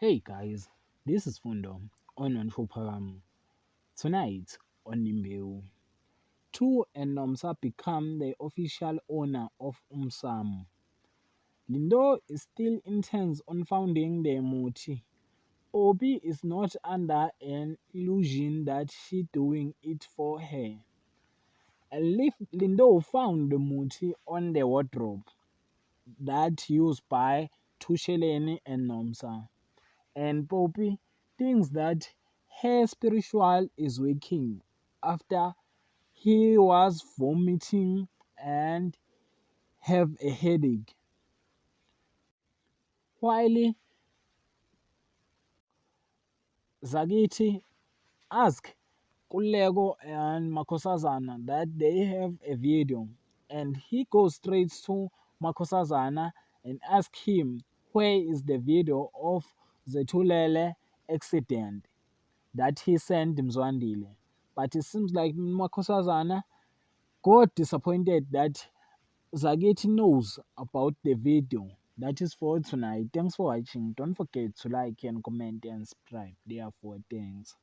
Hey guys, this is Fundo on Program. Tonight on Imbewu, Tu and Nomsa become the official owner of Umsam. Lindo is still intent on founding the Muti. Obi is not under an illusion that she doing it for her. Lindo found the Muti on the wardrobe that used by Tusheleni and Nomsa. And Poppy thinks that her spiritual is waking after he was vomiting and have a headache. While Zagiti ask Kulego and Makosazana that they have a video, and he goes straight to Makosazana and asks him where is the video of the Tulele accident that he sent Mzwandile. But it seems like Makosazana got disappointed that Zageti knows about the video. That is for tonight. Thanks for watching. Don't forget to like and comment and subscribe. Therefore, thanks.